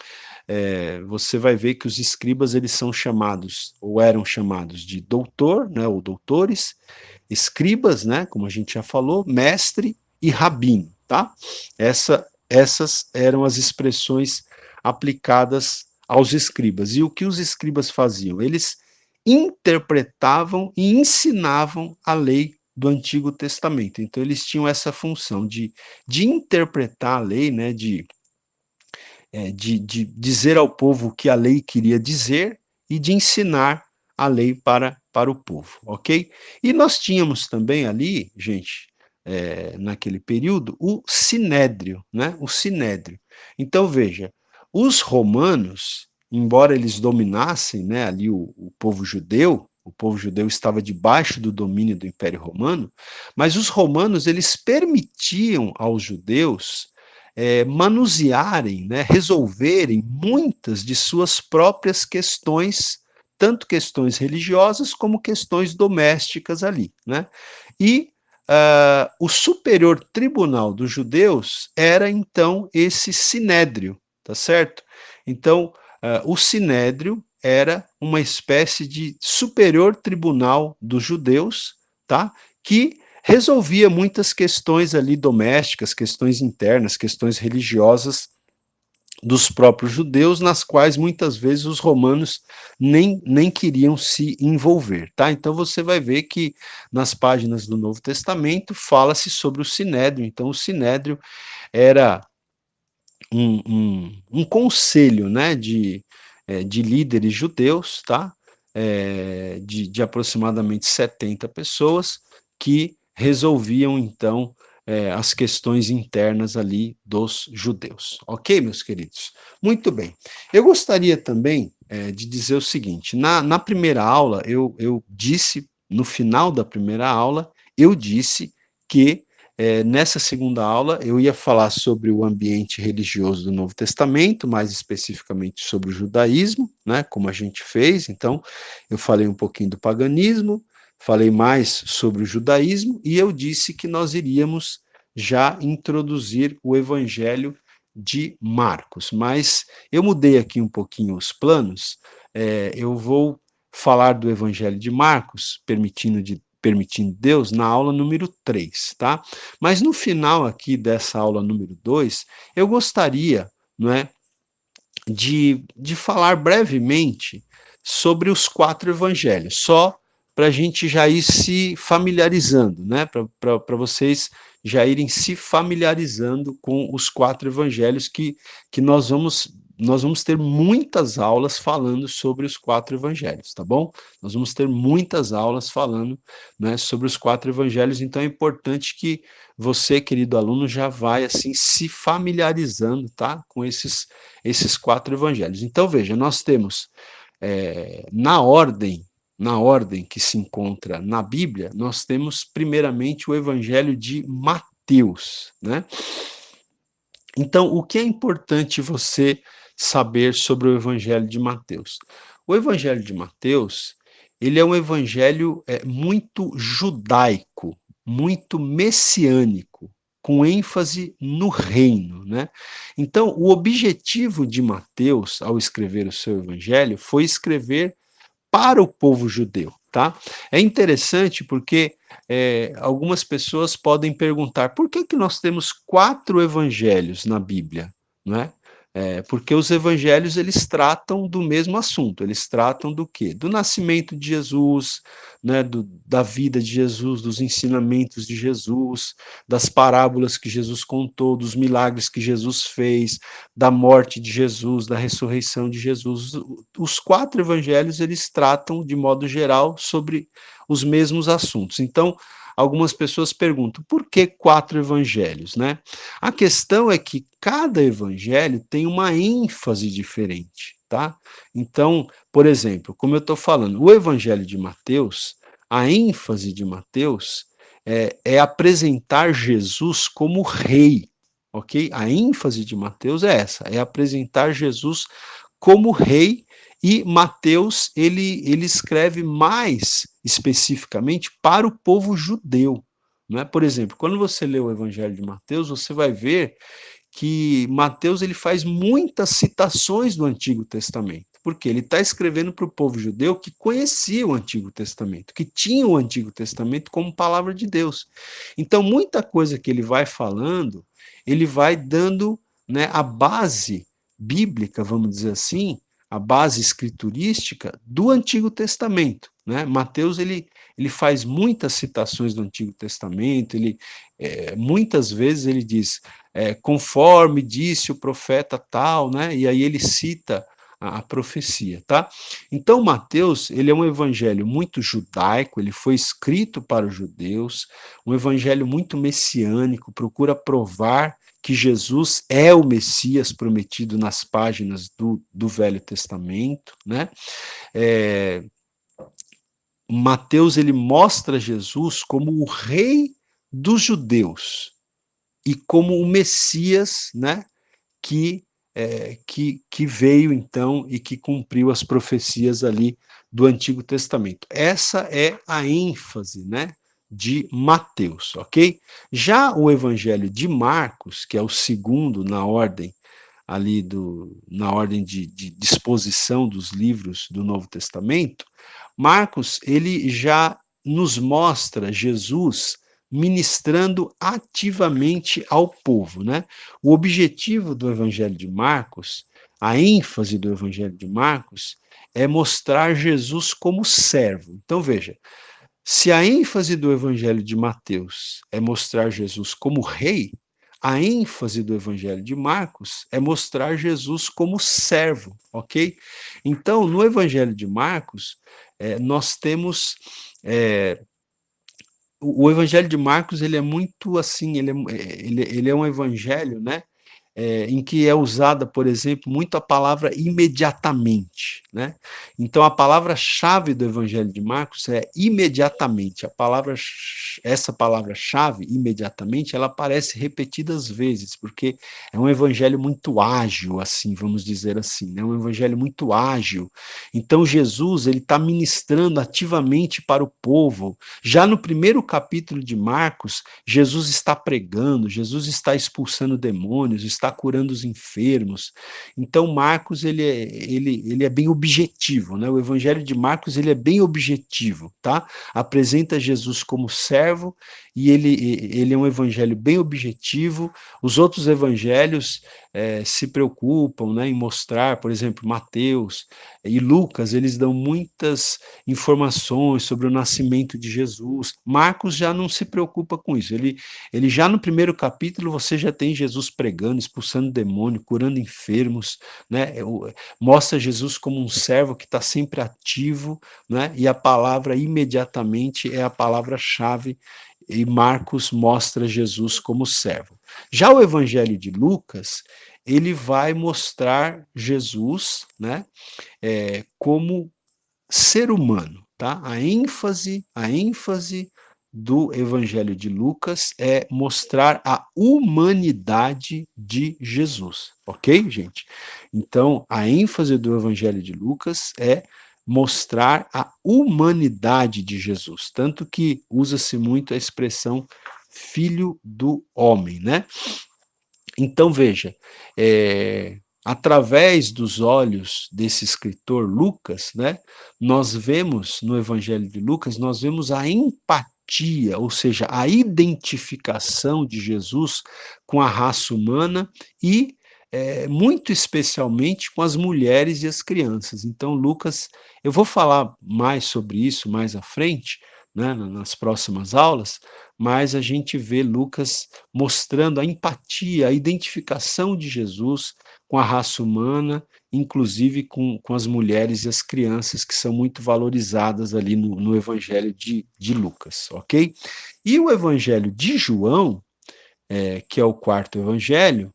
você vai ver que os escribas eles são chamados, ou eram chamados de doutor, né, ou doutores, escribas, né, como a gente já falou, mestre e rabino, tá? Essas eram as expressões aplicadas aos escribas. E o que os escribas faziam? Eles interpretavam e ensinavam a lei do Antigo Testamento. Então, eles tinham essa função de interpretar a lei, né, de dizer ao povo o que a lei queria dizer e de ensinar a lei para o povo, ok? E nós tínhamos também ali, gente, naquele período, o sinédrio, né? O sinédrio. Então, veja, os romanos, embora eles dominassem, né, ali o povo judeu estava debaixo do domínio do Império Romano, mas os romanos, eles permitiam aos judeus manusearem, né, resolverem muitas de suas próprias questões, tanto questões religiosas como questões domésticas ali, né? E o superior tribunal dos judeus era então esse sinédrio, tá certo? Então, o sinédrio era uma espécie de superior tribunal dos judeus, tá? Que resolvia muitas questões ali domésticas, questões internas, questões religiosas dos próprios judeus, nas quais muitas vezes os romanos nem queriam se envolver, tá? Então você vai ver que nas páginas do Novo Testamento fala-se sobre o Sinédrio. Então o Sinédrio era um conselho, né, de líderes judeus, tá? De aproximadamente 70 pessoas que resolviam então as questões internas ali dos judeus. Ok, meus queridos? Muito bem. Eu gostaria também de dizer o seguinte: na primeira aula, eu disse, no final da primeira aula, eu disse que nessa segunda aula eu ia falar sobre o ambiente religioso do Novo Testamento, mais especificamente sobre o judaísmo, né, como a gente fez. Então, eu falei um pouquinho do paganismo, falei mais sobre o judaísmo e eu disse que nós iríamos já introduzir o evangelho de Marcos. Mas eu mudei aqui um pouquinho os planos, eu vou falar do evangelho de Marcos, permitindo permitindo Deus, na aula número 3, tá? Mas no final aqui dessa aula número 2, eu gostaria, não é, de falar brevemente sobre os 4 evangelhos, só para a gente já ir se familiarizando, né? Para vocês já irem se familiarizando com os 4 evangelhos que nós vamos ter muitas aulas falando sobre os 4 evangelhos, tá bom? Nós vamos ter muitas aulas falando, né, sobre os 4 evangelhos, então é importante que você, querido aluno, já vai assim se familiarizando, tá, com esses 4 evangelhos. Então veja, nós temos na ordem que se encontra na Bíblia, nós temos primeiramente o Evangelho de Mateus, né? Então, o que é importante você saber sobre o Evangelho de Mateus? O Evangelho de Mateus, ele é um evangelho muito judaico, muito messiânico, com ênfase no reino, né? Então, o objetivo de Mateus, ao escrever o seu evangelho, foi escrever para o povo judeu, tá? É interessante porque algumas pessoas podem perguntar por que nós temos 4 evangelhos na Bíblia, não é? Porque os evangelhos eles tratam do mesmo assunto, eles tratam do quê? Do nascimento de Jesus, né, da vida de Jesus, dos ensinamentos de Jesus, das parábolas que Jesus contou, dos milagres que Jesus fez, da morte de Jesus, da ressurreição de Jesus. Os 4 evangelhos eles tratam de modo geral sobre os mesmos assuntos. Então, algumas pessoas perguntam, por que 4 evangelhos, né? A questão é que cada evangelho tem uma ênfase diferente, tá? Então, por exemplo, como eu estou falando, o evangelho de Mateus, a ênfase de Mateus é apresentar Jesus como rei, ok? A ênfase de Mateus é essa, é apresentar Jesus como rei, e Mateus ele escreve mais especificamente para o povo judeu. Não é? Por exemplo, quando você lê o Evangelho de Mateus, você vai ver que Mateus ele faz muitas citações do Antigo Testamento, porque ele está escrevendo para o povo judeu que conhecia o Antigo Testamento, que tinha o Antigo Testamento como palavra de Deus. Então, muita coisa que ele vai falando, ele vai dando, né, a base bíblica, vamos dizer assim, a base escriturística do Antigo Testamento. Né? Mateus ele faz muitas citações do Antigo Testamento, muitas vezes ele diz conforme disse o profeta tal, né? E aí ele cita a profecia, tá? Então Mateus, ele é um evangelho muito judaico, ele foi escrito para os judeus, um evangelho muito messiânico, procura provar que Jesus é o Messias prometido nas páginas do Velho Testamento, né? Mateus, ele mostra Jesus como o rei dos judeus e como o Messias, né? Que veio então e que cumpriu as profecias ali do Antigo Testamento. Essa é a ênfase, né, de Mateus, ok? Já o Evangelho de Marcos, que é o segundo na ordem ali na ordem de disposição dos livros do Novo Testamento, Marcos ele já nos mostra Jesus ministrando ativamente ao povo, né? O objetivo do Evangelho de Marcos, a ênfase do Evangelho de Marcos, é mostrar Jesus como servo. Então veja, se a ênfase do Evangelho de Mateus é mostrar Jesus como rei, a ênfase do Evangelho de Marcos é mostrar Jesus como servo, ok? Então, no Evangelho de Marcos, nós temos o Evangelho de Marcos ele é muito assim, ele é um evangelho, né? Em que é usada, por exemplo, muito a palavra imediatamente, né? Então a palavra-chave do Evangelho de Marcos é imediatamente. Essa palavra-chave, imediatamente, ela aparece repetidas vezes, porque é um evangelho muito ágil, assim, vamos dizer assim, né? Um evangelho muito ágil. Então Jesus ele está ministrando ativamente para o povo. Já no primeiro capítulo de Marcos, Jesus está pregando, Jesus está expulsando demônios, está está curando os enfermos. Então Marcos ele é bem objetivo, né? O Evangelho de Marcos ele é bem objetivo, tá? Apresenta Jesus como servo e ele é um evangelho bem objetivo. Os outros evangelhos se preocupam, né, em mostrar, por exemplo, Mateus e Lucas, eles dão muitas informações sobre o nascimento de Jesus. Marcos já não se preocupa com isso. Ele já no primeiro capítulo você já tem Jesus pregando, expulsando demônio, curando enfermos, né? Mostra Jesus como um servo que está sempre ativo, né? E a palavra imediatamente é a palavra-chave e Marcos mostra Jesus como servo. Já o Evangelho de Lucas, ele vai mostrar Jesus, né, como ser humano, tá? A ênfase do Evangelho de Lucas é mostrar a humanidade de Jesus, ok, gente? Então, a ênfase do Evangelho de Lucas é mostrar a humanidade de Jesus, tanto que usa-se muito a expressão filho do homem, né? Então, veja, através dos olhos desse escritor Lucas, né, nós vemos no Evangelho de Lucas, nós vemos a empatia, ou seja, a identificação de Jesus com a raça humana e, muito especialmente, com as mulheres e as crianças. Então, Lucas, eu vou falar mais sobre isso mais à frente, né, nas próximas aulas, mas a gente vê Lucas mostrando a empatia, a identificação de Jesus com a raça humana, inclusive com as mulheres e as crianças, que são muito valorizadas ali no Evangelho de Lucas, ok? E o Evangelho de João, que é o quarto Evangelho,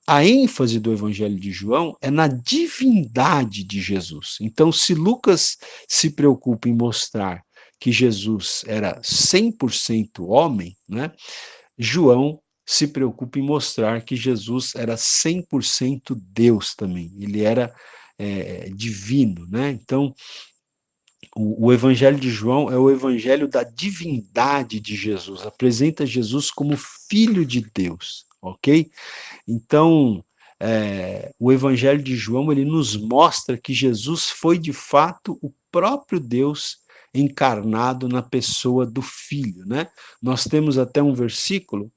a ênfase do Evangelho de João é na divindade de Jesus. Então, se Lucas se preocupa em mostrar que Jesus era 100% homem, né? João se preocupa em mostrar que Jesus era 100% Deus também, ele era divino, né? Então, o Evangelho de João é o Evangelho da divindade de Jesus, apresenta Jesus como Filho de Deus, ok? Então, o Evangelho de João ele nos mostra que Jesus foi de fato o próprio Deus encarnado na pessoa do Filho, né? Nós temos até um versículo,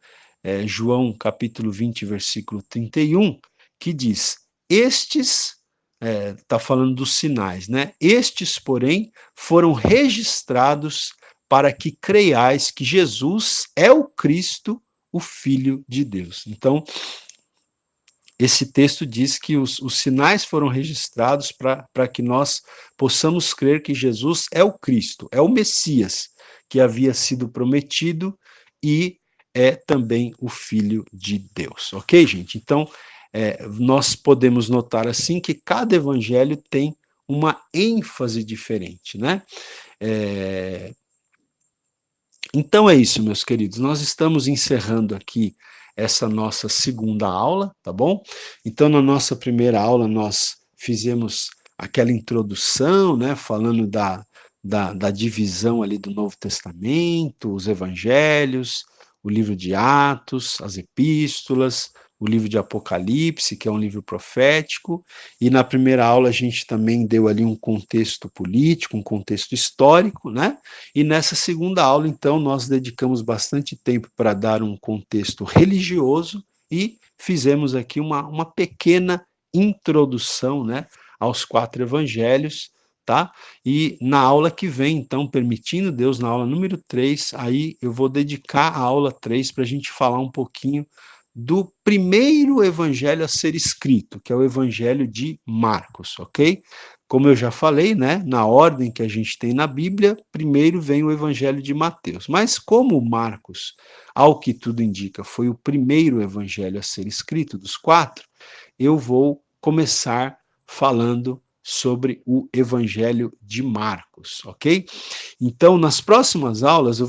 João capítulo 20, versículo 31, que diz: Estes, está falando dos sinais, né? Estes, porém, foram registrados para que creiais que Jesus é o Cristo, o Filho de Deus. Então, esse texto diz que os sinais foram registrados para que nós possamos crer que Jesus é o Cristo, é o Messias que havia sido prometido e é também o Filho de Deus, ok, gente? Então, nós podemos notar assim que cada evangelho tem uma ênfase diferente, né? Então é isso, meus queridos. Nós estamos encerrando aqui essa nossa segunda aula, tá bom? Então, na nossa primeira aula, nós fizemos aquela introdução, né, falando da divisão ali do Novo Testamento, os evangelhos, o livro de Atos, as epístolas, o livro de Apocalipse, que é um livro profético, e na primeira aula a gente também deu ali um contexto político, um contexto histórico, né? E nessa segunda aula, então, nós dedicamos bastante tempo para dar um contexto religioso e fizemos aqui uma pequena introdução, né, aos 4 evangelhos, tá? E na aula que vem, então, permitindo Deus, na aula número 3, aí eu vou dedicar a aula 3 para a gente falar um pouquinho do primeiro evangelho a ser escrito, que é o evangelho de Marcos, ok? Como eu já falei, né, na ordem que a gente tem na Bíblia, primeiro vem o Evangelho de Mateus. Mas como Marcos, ao que tudo indica, foi o primeiro evangelho a ser escrito dos 4, eu vou começar falando sobre o Evangelho de Marcos, ok? Então, nas próximas aulas, eu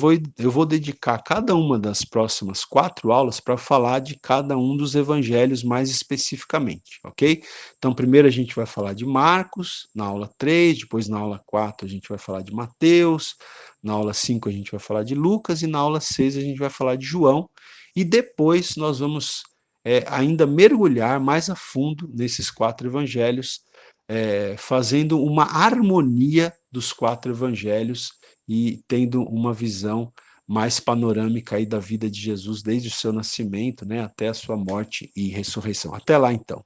vou dedicar cada uma das próximas 4 aulas para falar de cada um dos evangelhos mais especificamente, ok? Então, primeiro a gente vai falar de Marcos, na aula 3, depois na aula 4 a gente vai falar de Mateus, na aula 5 a gente vai falar de Lucas e na aula 6 a gente vai falar de João, e depois nós vamos ainda mergulhar mais a fundo nesses 4 evangelhos, fazendo uma harmonia dos 4 evangelhos e tendo uma visão mais panorâmica aí da vida de Jesus desde o seu nascimento, né, até a sua morte e ressurreição. Até lá então.